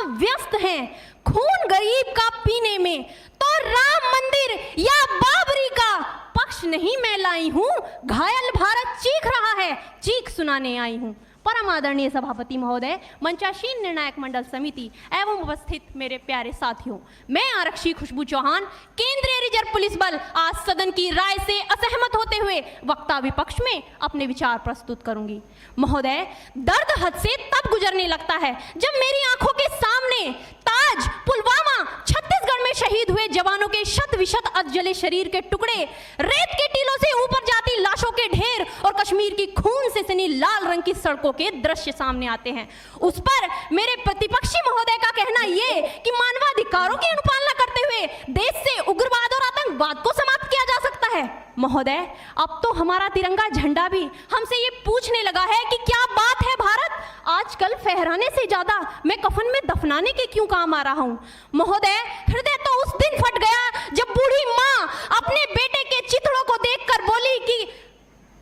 सब व्यस्त हैं खून गरीब का पीने में, तो राम मंदिर या बाबरी का पक्ष नहीं मैं लाई हूं, घायल भारत चीख रहा है, चीख सुनाने आई हूं। परम आदरणीय सभापति महोदय, मंचासीन निर्णायक मंडल समिति एवं उपस्थित मेरे प्यारे साथियों, मैं आरक्षी खुशबू चौहान, केंद्रीय रिजर्व पुलिस बल, आज सदन की राय से असहमत होते हुए वक्ता विपक्ष में अपने विचार प्रस्तुत करूंगी। महोदय, दर्द हद से तब गुजरने लगता है जब मेरी आंखों के सामने ताज, पुलवामा, छत्तीसगढ़ में शहीद हुए जवानों के शत विशत अधजले शरीर के टुकड़े, रेत के टीलों से ऊपर जाती लाशों के ढेर और कश्मीर की खून से सनी लाल रंग की सड़कों के दृश्य सामने आते हैं। उस पर मेरे प्रतिपक्षी महोदय का कहना ये कि मानवाधिकारों की अनुपालना करते हुए देश से उग्रवाद और आतंकवाद को समाप्त किया जा सकता है। महोदय, अब तो हमारा तिरंगा झंडा भी हमसे ये पूछने लगा है कि क्या बात है भारत, आजकल फहराने से ज्यादा मैं कफन में दफनाने के क्यों काम आ रहा हूं। महोदय, हृदय तो उस दिन फट गया जब बूढ़ी मां अपने बेटे के चिथड़ों को देखकर बोली कि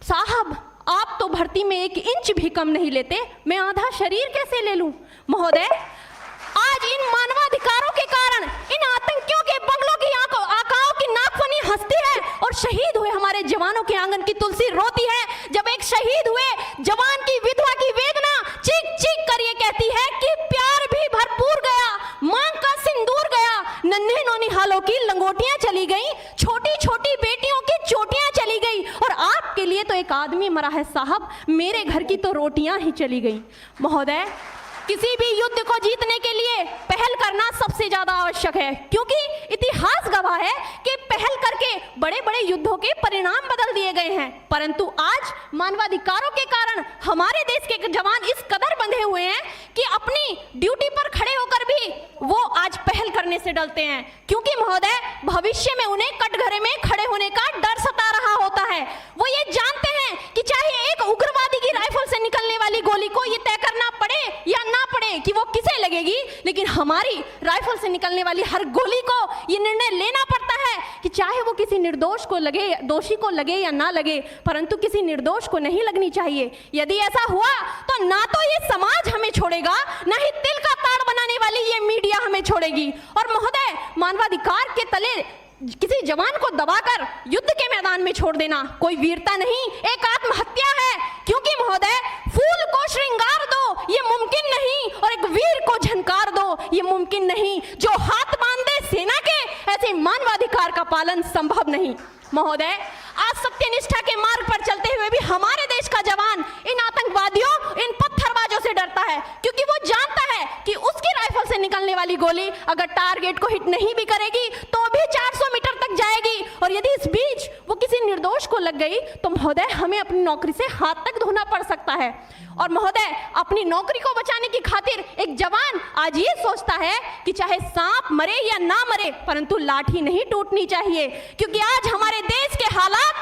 साहब, आप तो भर्ती में 1 इंच भी कम नहीं लेते, मैं आधा शरीर कैसे ले लूं। महोदय, आज इन मानवाधिकारों के कारण इन आतंकियों के बंगलों की आकाओं की नाकफनी हंसती है और शहीद हुए हमारे जवानों के आंगन की तुलसी रोती है। जब एक शहीद हुए जवान की विधवा की वेदना चीख चीख कर ये कहती है कि प्यार भी भरपूर गया, मांग का सिंदूर गया, नन्हे नौनिहालों की लंगोटियां चली गई, छोटी छोटी बेटियों की चोटियां चली गई, और आपके लिए तो एक आदमी मरा है साहब, मेरे घर की तो रोटियां ही चली गई। महोदय, किसी भी युद्ध को जीतने के लिए पहल करना सबसे ज्यादा आवश्यक है, क्योंकि इतिहास गवाह है कि पहल करके बड़े बड़े युद्धों के परिणाम बदल दिए गए हैं। परंतु आज मानवाधिकारों के कारण हमारे देश के जवान इस कदर बंधे हुए हैं कि अपनी ड्यूटी पर खड़े होकर भी वो आज पहल करने से डरते हैं, क्योंकि महोदय, भविष्य में उन्हें कटघरे में खड़े होने का डर सता रहा होता है। वो ये जानते हैं कि चाहे एक उग्रवादी की राइफल से निकलने वाली गोली को ये तय करना पड़े या ना पड़े कि वो किसे लगेगी, लेकिन हमारी राइफल से निकलने वाली हर गोली को ये निर्णय लेना पड़ता है कि चाहे वो किसी निर्दोष को लगे, दोषी को लगे या ना लगे, परंतु किसी निर्दोष को नहीं लगनी चाहिए। यदि ऐसा हुआ तो ना तो ये समाज हमें छोड़ेगा, ना ही तिल का ताड़ बनाने वाली ये मीडिया हमें छोड़ेगी। और महोदय, मानवाधिकार के तले किसी जवान को दबाकर युद्ध के मैदान में छोड़ देना कोई वीरता नहीं, एक आत्महत्या है। क्योंकि महोदय, फूल को श्रृंगार दो ये मुमकिन नहीं, और एक वीर को झनकार दो ये मुमकिन नहीं। जो हाथ बांध दे सेना के, ऐसे मानवाधिकार का पालन संभव नहीं। महोदय, आज सत्यनिष्ठा के मार्ग पर चलते हुए भी हमारे देश का जवान इन आतंकवादियों, इन पत्थरबाजों से डरता है, क्योंकि वो जानता है कि उसकी राइफल से निकलने वाली गोली अगर टारगेट को हिट नहीं भी करेगी तो भी 400 मीटर तक जाएगी, और यदि इस बीच वो किसी निर्दोष को लग गई तो महोदय, हमें अपनी नौकरी से हाथ तक धोना पड़ सकता है। और महोदय, अपनी नौकरी को बचाने की खातिर एक जवान आज ये सोचता है कि चाहे सांप मरे या ना मरे, परंतु लाठी नहीं टूटनी चाहिए, क्योंकि आज हमारे देश के हालात